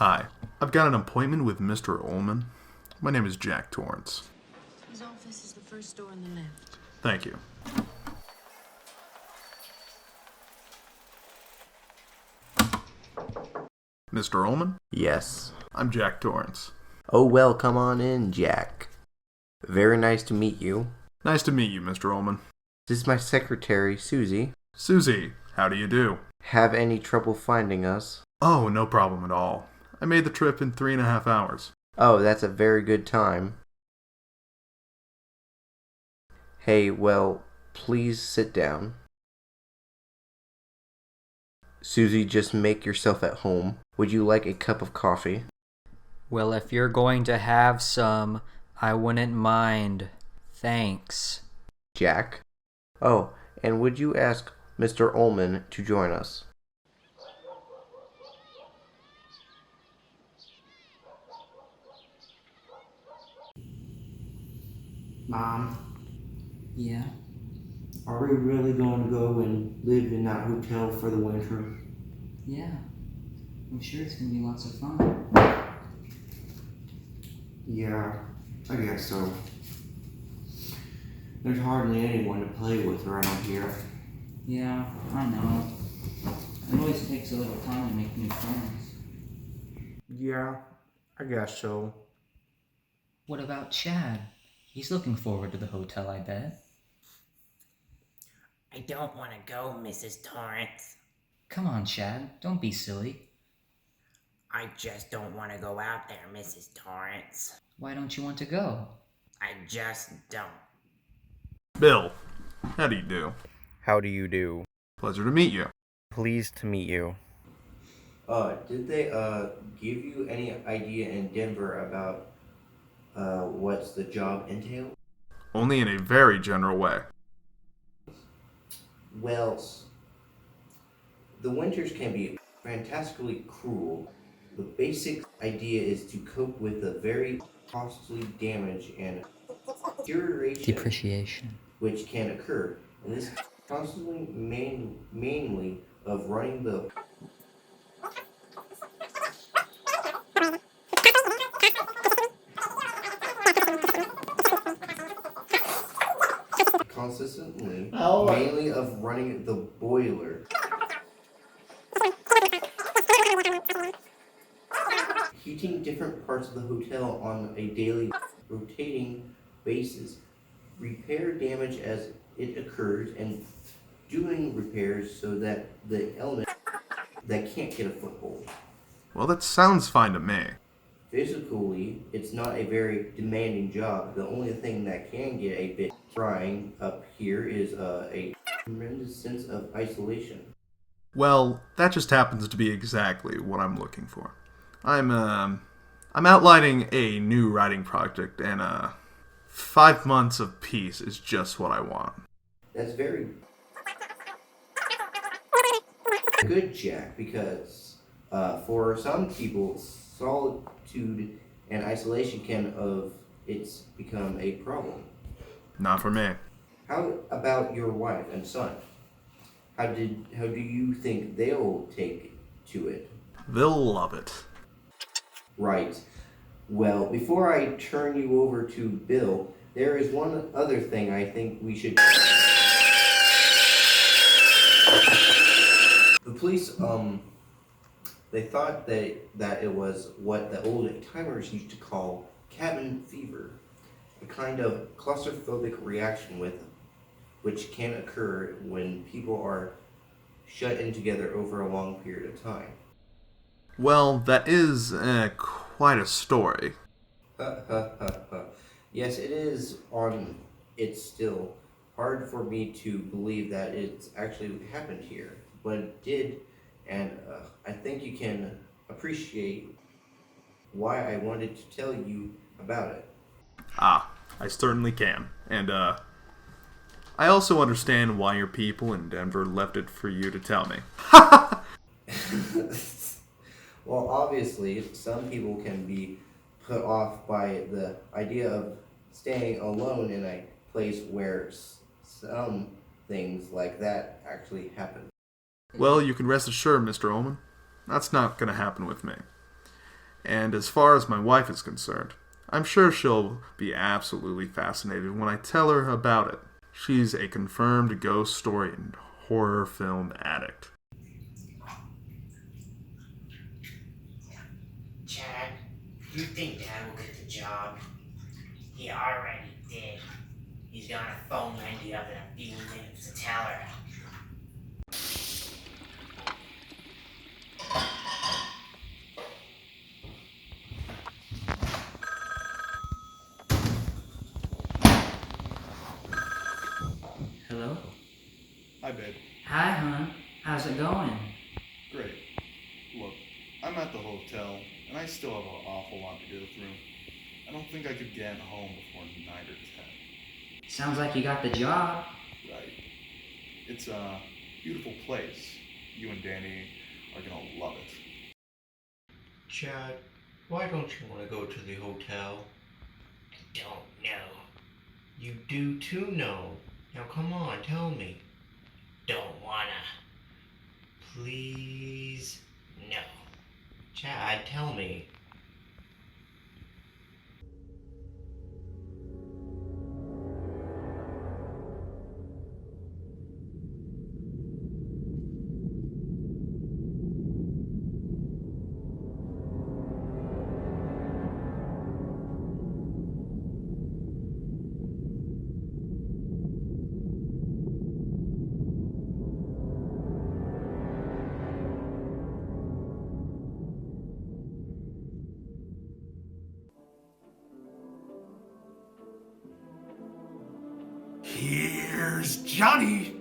Hi, I've got an appointment with Mr. Ullman. My name is Jack Torrance. His office is the first door on the left. Thank you. Mr. Ullman? Yes. I'm Jack Torrance. Oh, well, come on in, Jack. Very nice to meet you. Nice to meet you, Mr. Ullman. This is my secretary, Susie. Susie, how do you do? Have any trouble finding us? Oh, no problem at all. I made the trip in 3.5 hours. Oh, that's a very good time. Hey, well, please sit down. Susie, just make yourself at home. Would you like a cup of coffee? Well, if you're going to have some, I wouldn't mind. Thanks. Jack? Oh, and would you ask Mr. Ullman to join us? Mom, Yeah? are we really going to go and live in that hotel for the winter? Yeah. I'm sure it's gonna be lots of fun. Yeah, I guess so. There's hardly anyone to play with around here. Yeah, I know. It always takes a little time to make new friends. Yeah, I guess so. What about Chad? He's looking forward to the hotel, I bet. I don't want to go, Mrs. Torrance. Come on, Chad. Don't be silly. I just don't want to go out there, Mrs. Torrance. Why don't you want to go? I just don't. Bill, how do you do? How do you do? Pleasure to meet you. Pleased to meet you. Did they, give you any idea in Denver about, what's the job entail? Only in a very general way. Well, the winters can be fantastically cruel. The basic idea is to cope with the very costly damage and Depreciation. which can occur. And this constantly mainly of running the consistently mainly of running the boiler. Heating different parts of the hotel on a daily rotating basis, repair damage as it occurs, and doing repairs so that the element that can't get a foothold. Well, that sounds fine to me. Physically, it's not a very demanding job. The only thing that can get a bit trying up here is a tremendous sense of isolation. Well, that just happens to be exactly what I'm looking for. I'm outlining a new writing project, and 5 months of peace is just what I want. That's very good, Jack, because for some people, solitude and isolation can it's become a problem. Not for me. How about your wife and son? How do you think they'll take to it? They'll love it. Right. Well, before I turn you over to Bill, there is one other thing I think we should. The police, they thought that it was what the old timers used to call cabin fever, a kind of claustrophobic reaction which can occur when people are shut in together over a long period of time. Well, that is quite a story. Yes, it is on. It's still hard for me to believe that it's actually happened here, but it did, and I think you can appreciate why I wanted to tell you about it. Ah, I certainly can. And, I also understand why your people in Denver left it for you to tell me. Well, obviously, some people can be put off by the idea of staying alone in a place where some things like that actually happen. Well, you can rest assured, Mr. Ullman, that's not going to happen with me. And as far as my wife is concerned, I'm sure she'll be absolutely fascinated when I tell her about it. She's a confirmed ghost story and horror film addict. Chad, you think Dad will get the job? He already did. He's gonna phone Wendy up in a few minutes to tell her. Hello? Hi, babe. Hi, hon. How's it going? Great. Look, I'm at the hotel, and I still have an awful lot to go through. I don't think I could get home before 9 or 10. Sounds like you got the job. Right. It's a beautiful place. You and Danny are gonna love it. Chad, why don't you want to go to the hotel? Don't know. You do too know. Now come on, tell me. Don't wanna. Please. No. Chad, tell me. Here's Johnny.